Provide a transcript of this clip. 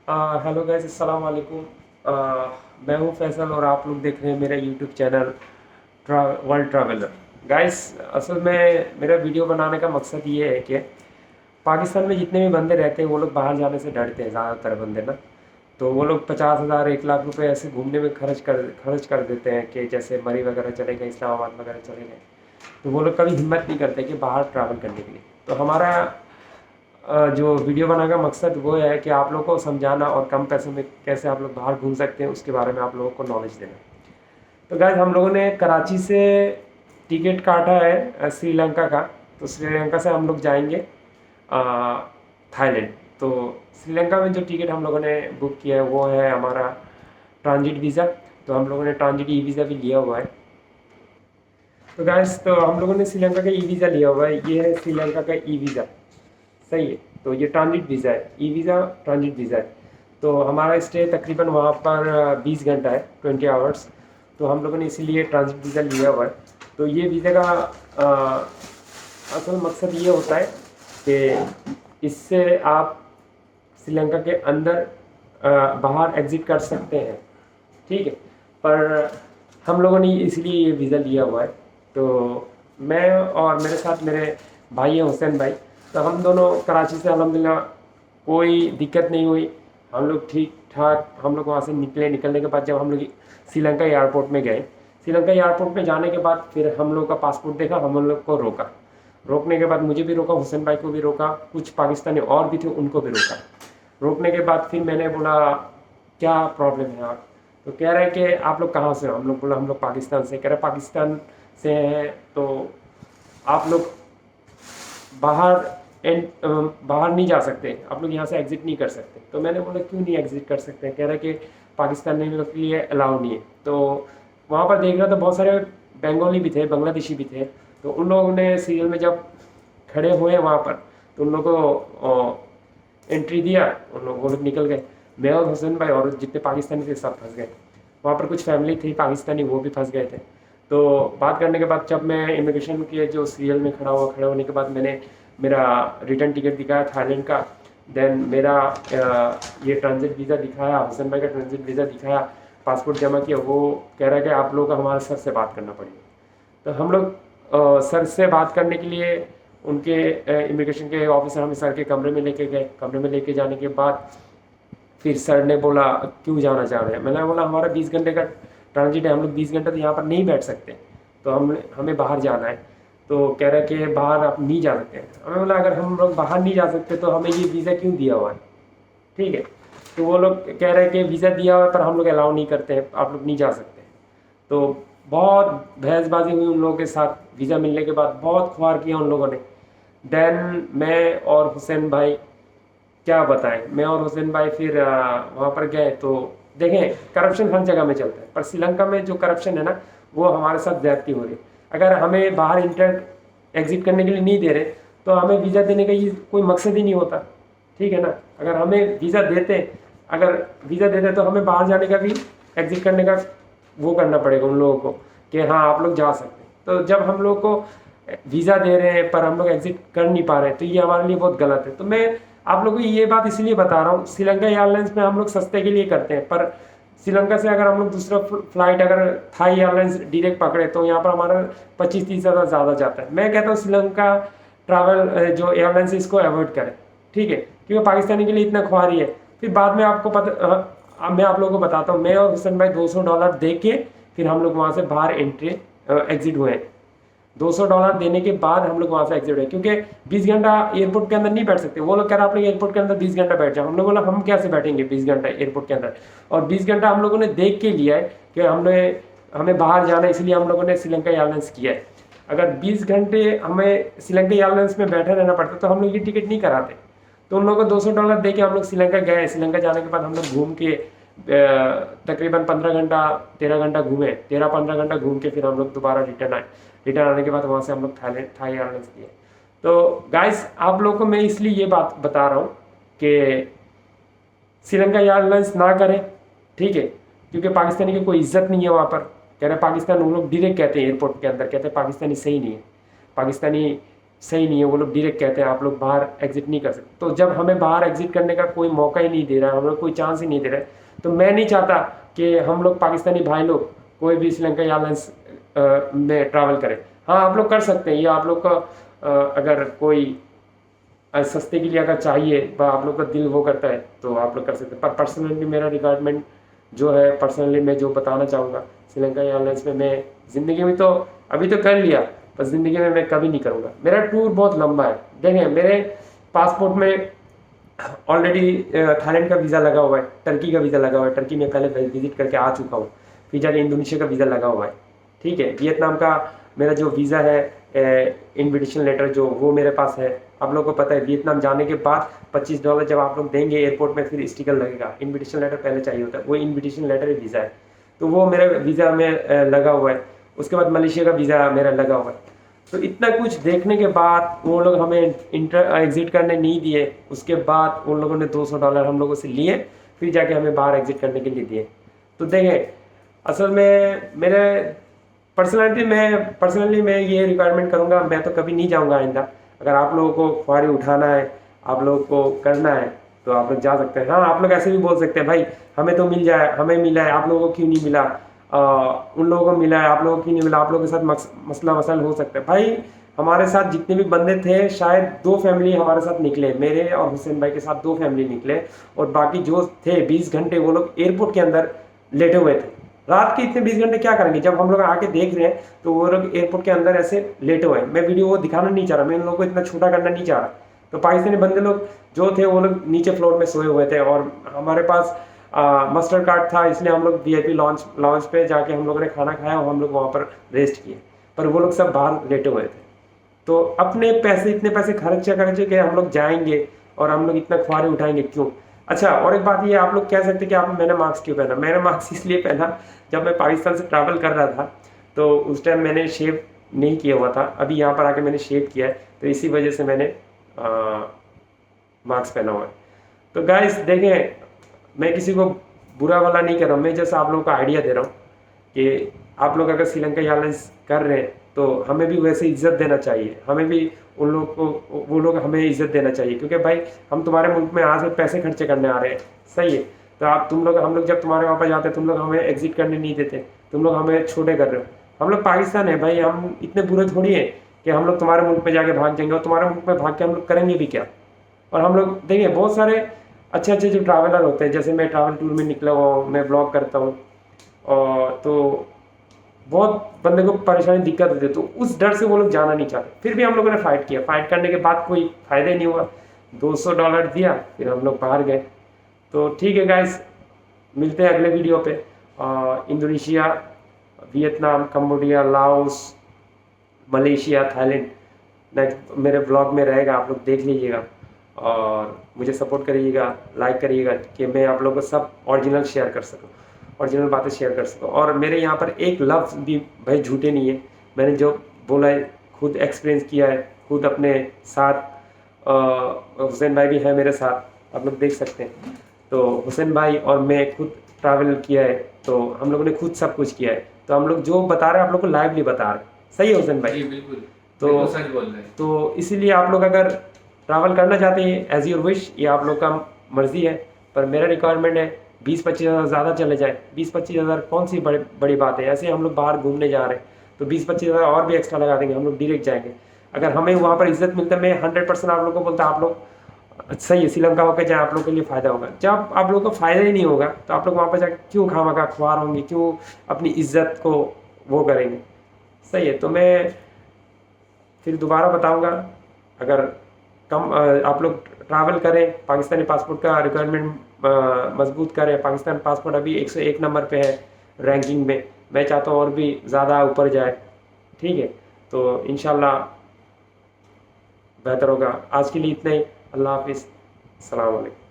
Hello guys, अस्सलाम वालेकुम। मैं हूं फैसल और आप लोग देख रहे हैं मेरा YouTube channel world traveller. Guys, असल में मेरा वीडियो बनाने का मकसद ये है कि पाकिस्तान में जितने भी बंदे रहते हैं वो लोग बाहर जाने से डरते हैं, ज़्यादातर बंदे ना। तो वो लोग 50,000 1 लाख रुपए ऐसे घूमने में खर्च कर देते हैं कि जैसे मरी वगैरह चले गए, इस्लामाबाद वगैरह चले गए। तो वो लोग कभी हिम्मत नहीं करते कि बाहर ट्रैवल करने के लिए। तो हमारा जो वीडियो बनाने का मकसद वो है कि आप लोगों को समझाना और कम पैसों में कैसे आप लोग बाहर घूम सकते हैं उसके बारे में आप लोगों को नॉलेज देना। तो गाइस, हम लोगों ने कराची से टिकट काटा है श्रीलंका का। तो श्रीलंका से हम लोग जाएंगे थाईलैंड। तो श्रीलंका में जो टिकट हम लोगों ने बुक किया है वो है हमारा ट्रांजिट वीज़ा। तो हम लोगों ने ट्रांजिट ई वीज़ा भी लिया हुआ है। तो गाइस, तो हम लोगों ने श्रीलंका का ई वीज़ा लिया हुआ है। ये है श्रीलंका का ई वीज़ा, सही है। तो ये ट्रांजिट वीज़ा है, ई वीज़ा ट्रांजिट वीज़ा है। तो हमारा स्टे तकरीबन वहाँ पर 20 घंटा है, 20 आवर्स। तो हम लोगों ने इसीलिए ट्रांजिट वीज़ा लिया हुआ है। तो ये वीज़ा का असल मकसद ये होता है कि इससे आप श्रीलंका के अंदर बाहर एग्ज़िट कर सकते हैं, ठीक है। पर हम लोगों ने इसलिए ये वीज़ा लिया हुआ है। तो मैं और मेरे साथ मेरे भाई हैं, हुसैन भाई। तो हम दोनों कराची से अल्हम्दुलिल्लाह कोई दिक्कत नहीं हुई। हम लोग ठीक ठाक हम लोग वहाँ से निकलने के बाद जब हम लोग श्रीलंका एयरपोर्ट में गए, श्रीलंका एयरपोर्ट में जाने के बाद फिर हम लोग का पासपोर्ट देखा, हम लोग को रोका। रोकने के बाद मुझे भी रोका, हुसैन भाई को भी रोका, कुछ पाकिस्तानी और भी थे उनको भी रोका। रोकने के बाद फिर मैंने बोला क्या प्रॉब्लम है आप? तो कह रहे हैं कि आप लोग कहाँ से हो? हम लोग बोला हम लोग पाकिस्तान से। कह रहे पाकिस्तान से हैं तो आप लोग बाहर बाहर नहीं जा सकते, आप लोग यहाँ से एग्ज़िट नहीं कर सकते। तो मैंने बोला क्यों नहीं एग्ज़िट कर सकते? कह रहे कि पाकिस्तानी लोग के लिए अलाउ नहीं है। तो वहाँ पर देख रहा था बहुत सारे बंगाली भी थे, बांग्लादेशी भी थे। तो उन लोगों ने सीरियल में जब खड़े हुए वहाँ पर तो उन लोगों को एंट्री दिया, वो लोग निकल गए। मैं और हुसैन भाई और जितने पाकिस्तानी थे सब फंस गए। वहाँ पर कुछ फैमिली थी पाकिस्तानी, वो भी फंस गए थे। तो बात करने के बाद जब मैं इमिग्रेशन के जो सीरियल में खड़े होने के बाद मैंने मेरा रिटर्न टिकट दिखाया थाईलैंड का, देन मेरा ये ट्रांजिट वीज़ा दिखाया, हुसैन भाई का ट्रांजिट वीज़ा दिखाया, पासपोर्ट जमा किया। वो कह रहा है कि आप लोगों को हमारे सर से बात करना पड़ेगा। तो हम लोग सर से बात करने के लिए उनके इमिग्रेशन के ऑफिसर हमें सर के कमरे में लेके गए। कमरे में लेके जाने के बाद फिर सर ने बोला क्यों जाना चाह रहे हैं? मैंने बोला हमारा 20 घंटे का ट्रांजिट है, हम लोग 20 घंटे तो यहाँ पर नहीं बैठ सकते, तो हमें बाहर जाना है। तो कह रहे कि बाहर आप नहीं जा सकते। हमें बोला अगर हम लोग बाहर नहीं जा सकते तो हमें ये वीज़ा क्यों दिया हुआ है, ठीक है। तो वो लोग कह रहे हैं कि वीज़ा दिया हुआ है पर हम लोग अलाउ नहीं करते हैं, आप लोग नहीं जा सकते। तो बहुत बहसबाजी हुई उन लोगों के साथ। वीज़ा मिलने के बाद बहुत ख्वार किया उन लोगों ने। देन मैं और हुसैन भाई क्या बताएं, मैं और हुसैन भाई फिर वहाँ पर गए। तो देखें, करप्शन हर जगह में चलता है, पर श्रीलंका में जो करप्शन है ना वो हमारे साथ ज़्यादती हो रही है। अगर हमें बाहर इंटर एग्जिट करने के लिए नहीं दे रहे तो हमें वीज़ा देने का ये कोई मकसद ही नहीं होता, ठीक है ना। अगर हमें वीज़ा देते अगर वीज़ा देते तो हमें बाहर जाने का भी एग्जिट करने का वो करना पड़ेगा उन लोगों को कि हाँ आप लोग जा सकते हैं। तो जब हम लोग को वीज़ा दे रहे हैं पर हम लोग एग्जिट कर नहीं पा रहे हैं तो ये हमारे लिए बहुत गलत है। तो मैं आप लोगों को ये बात इसलिए बता रहा हूँ, श्रीलंका एयरलाइंस में हम लोग सस्ते के लिए करते हैं, पर श्रीलंका से अगर हम लोग दूसरा फ्लाइट अगर थाई एयरलाइंस डायरेक्ट पकड़े तो यहाँ पर हमारा 25-30 हज़ार ज़्यादा जाता है। मैं कहता हूँ श्रीलंका ट्रैवल जो एयरलाइंस है इसको अवॉइड करें, ठीक है, क्योंकि पाकिस्तानी के लिए इतना ख्वारी है। फिर बाद में आपको पता मैं आप लोगों को बताता हूँ, मैं और हुसैन भाई $200 दे के फिर हम लोग वहाँ से बाहर एग्जिट हुए। $200 देने के बाद हम लोग वहाँ से एग्जिट हुए, क्योंकि 20 घंटा एयरपोर्ट के अंदर नहीं बैठ सकते। वो लोग कह रहे आप लोग एयरपोर्ट के अंदर 20 घंटा बैठ जाओ। हमने बोला हम कैसे बैठेंगे 20 घंटा एयरपोर्ट के अंदर। और 20 घंटा हम लोगों ने देख के लिया है कि हमें बाहर जाना है, इसलिए हम लोगों ने श्रीलंका एयरलाइंस किया है। अगर 20 घंटे हमें श्रीलंका एयरलाइंस में बैठे रहना पड़ता तो हम लोग ये टिकट नहीं कराते। तो उन लोगों को $200 दे के हम लोग श्रीलंका गए। श्रीलंका जाने के बाद हम लोग घूम के तकरीबन 15-13 घंटा घूमे। 13-15 घंटा घूम के फिर हम लोग दोबारा रिटर्न आए। रिटर्न आने के बाद वहाँ से हम लोग थाई एयरलाइंस किए। तो गाइस, आप लोगों को मैं इसलिए ये बात बता रहा हूँ कि श्रीलंका एयरलाइंस ना करें, ठीक है, क्योंकि पाकिस्तानी की कोई इज्जत नहीं है वहाँ पर। कह रहे पाकिस्तान, उन लोग डायरेक्ट कहते हैं एयरपोर्ट के अंदर, कहते हैं पाकिस्तानी सही नहीं है, पाकिस्तानी सही नहीं है। वो लोग डायरेक्ट कहते हैं आप लोग बाहर एग्जिट नहीं कर सकते। तो जब हमें बाहर एग्जिट करने का कोई मौका ही नहीं दे रहा है, हम लोग कोई चांस ही नहीं दे रहे, तो मैं नहीं चाहता कि हम लोग पाकिस्तानी भाई लोग कोई भी श्रीलंका एयरलाइंस में ट्रैवल करें। हाँ, आप लोग कर सकते हैं, या आप लोग का अगर कोई सस्ते के लिए अगर चाहिए व आप लोग का दिल वो करता है तो आप लोग कर सकते हैं। पर पर्सनली मेरा रिक्वायरमेंट जो है, पर्सनली मैं जो बताना चाहूँगा, श्रीलंका एयरलाइंस में मैं ज़िंदगी में तो अभी तो कर लिया, पर ज़िंदगी में मैं कभी नहीं करूँगा। मेरा टूर बहुत लंबा है। देखें, मेरे पासपोर्ट में ऑलरेडी थाईलैंड का वीज़ा लगा हुआ है, टर्की का वीज़ा लगा हुआ है, टर्की में पहले विजिट करके आ चुका हूँ, फिर जाके इंडोनेशिया का वीज़ा लगा हुआ है, ठीक है। वियतनाम का मेरा जो वीज़ा है, इन्विटेशन लेटर जो, वो मेरे पास है। आप लोगों को पता है वियतनाम जाने के बाद $25 जब आप लोग देंगे एयरपोर्ट में, फिर स्टिकर लगेगा। इन्विटेशन लेटर पहले चाहिए होता है, वो इन्विटेशन लेटर ही वीज़ा है, तो वो मेरा वीज़ा में लगा हुआ है। उसके बाद मलेशिया का वीज़ा मेरा लगा हुआ है। तो इतना कुछ देखने के बाद वो लोग हमें एग्जिट करने नहीं दिए। उसके बाद उन लोगों ने $200 हम लोगों से लिए, फिर जाके हमें बाहर एग्जिट करने के लिए दिए। तो देखें, असल में मेरे पर्सनली मैं ये रिक्वायरमेंट करूँगा, मैं तो कभी नहीं जाऊँगा आइंदा। अगर आप लोगों को ख्वारी उठाना है, आप लोगों को करना है, तो आप लोग जा सकते हैं। हाँ, आप लोग ऐसे भी बोल सकते हैं, भाई हमें तो मिल जाए, हमें मिला है, आप लोगों को क्यों नहीं मिला, उन लोगों को मिला है, आप लोगों को क्यों नहीं मिला। आप लोगों के साथ मसला मसल हो सकता है। भाई हमारे साथ जितने भी बंदे थे, शायद 2 फैमिली हमारे साथ निकले, मेरे और हुसैन भाई के साथ 2 फैमिली निकले, और बाकी जो थे 20 घंटे वो लोग एयरपोर्ट के अंदर लेटे हुए थे। रात के इतने 20 घंटे क्या करेंगे? जब हम लोग आके देख रहे हैं तो वो लोग एयरपोर्ट के अंदर ऐसे लेटे हुए हैं। मैं वीडियो वो दिखाना नहीं चाह रहा, मैं उन लोगों को इतना छोटा करना नहीं चाह रहा। तो पाकिस्तानी बंदे लोग जो थे वो लोग नीचे फ्लोर में सोए हुए थे, और हमारे पास मास्टर कार्ड था, इसलिए हम लोग VIP लॉन्च पे जाके हम लोगों ने खाना खाया और हम लोग वहाँ पर रेस्ट किए। पर वो लोग सब बाहर लेटे हुए थे। तो अपने पैसे, इतने पैसे खर्च के हम लोग जाएंगे और हम लोग इतना ख्वारी उठाएंगे क्यों? अच्छा, और एक बात ये, आप लोग कह सकते हैं कि आप मैंने मास्क क्यों पहना। मैंने मास्क इसलिए पहना, जब मैं पाकिस्तान से ट्रैवल कर रहा था तो उस टाइम मैंने शेव नहीं किया हुआ था। अभी यहाँ पर आके मैंने शेव किया है, तो इसी वजह से मैंने मास्क पहना हुआ है। तो गाइस देखें, मैं किसी को बुरा वाला नहीं कर रहा हूँ, मैं जैसा आप लोगों को आइडिया दे रहा हूँ कि आप लोग अगर श्रीलंका एयरलाइंस कर रहे हैं तो हमें भी वैसे इज्जत देना चाहिए, हमें भी उन लोग को, वो लोग हमें इज्जत देना चाहिए, क्योंकि भाई हम तुम्हारे मुल्क में आज पैसे खर्चे करने आ रहे हैं, सही है। तो हम लोग जब तुम्हारे वहाँ पर जाते हैं, तुम लोग हमें एग्जिट करने नहीं देते, तुम लोग हमें छोटे कर रहे हो। हम लोग पाकिस्तान है भाई, हम इतने बुरे थोड़ी है कि हम लोग तुम्हारे मुल्क में जाके भाग जाएंगे, और तुम्हारे मुल्क में भाग के हम लोग करेंगे भी क्या। और हम लोग देखिए, बहुत सारे अच्छे जो ट्रैवलर होते हैं, जैसे मैं ट्रैवल टूर में निकला हुआ हूँ, मैं ब्लॉग करता हूँ, और तो बहुत बंदे को परेशानी दिक्कत होती है, तो उस डर से वो लोग जाना नहीं चाहते। फिर भी हम लोगों ने फाइट किया, फाइट करने के बाद कोई फ़ायदा ही नहीं हुआ। $200 दिया, फिर हम लोग बाहर गए। तो ठीक है गाइस, मिलते हैं अगले वीडियो पे। Indonesia, Vietnam, Cambodia, Laos, Malaysia, Thailand next मेरे ब्लॉग में रहेगा, आप लोग देख लीजिएगा और मुझे सपोर्ट करिएगा, लाइक करिएगा, कि मैं आप लोगों को सब ओरिजिनल शेयर कर सकूँ, ओरिजिनल बातें शेयर कर सकूँ। और मेरे यहाँ पर एक लफ्ज़ भी भाई झूठे नहीं है, मैंने जो बोला है खुद एक्सपीरियंस किया है, खुद अपने साथ। हुसैन भाई भी है मेरे साथ, आप लोग देख सकते हैं। तो हुसैन भाई और मैं खुद ट्रैवल किया है, तो हम लोगों ने खुद सब कुछ किया है। तो हम लोग जो बता रहे हैं आप लोग को लाइवली बता रहे हैं, सही है हुसैन भाई? बिल्कुल, तो सच बोल रहे हैं। तो इसीलिए आप लोग अगर ट्रैवल करना चाहते हैं, एज योर विश, ये आप लोग का मर्जी है, पर मेरा रिक्वायरमेंट है 20-25 हज़ार ज़्यादा चले जाए। 20-25 हज़ार कौन सी बड़ी बात है? ऐसे हम लोग बाहर घूमने जा रहे हैं, तो 20-25 हज़ार और भी एक्स्ट्रा लगा देंगे, हम लोग डायरेक्ट जाएंगे। अगर हमें वहाँ पर इज्जत मिलता है, मैं 100% आप लोग को बोलता, आप लोग सही है श्रीलंका होकर जाए, आप लोग के लिए फ़ायदा होगा। जब आप लोग को फ़ायदा ही नहीं होगा तो आप लोग वहाँ पर जाकर क्यों खामखा ख्वार होंगे, क्यों अपनी इज्जत को वो करेंगे? सही है। तो मैं फिर दोबारा बताऊंगा, अगर आप लोग ट्रैवल करें, पाकिस्तानी पासपोर्ट का रिक्वायरमेंट मजबूत करें। पाकिस्तान पासपोर्ट अभी 101 नंबर पे है रैंकिंग में, मैं चाहता हूँ और भी ज़्यादा ऊपर जाए, ठीक है। तो इंशाल्लाह बेहतर होगा। आज के लिए इतना ही, अल्लाह हाफिज़, अस्सलाम वालेकुम।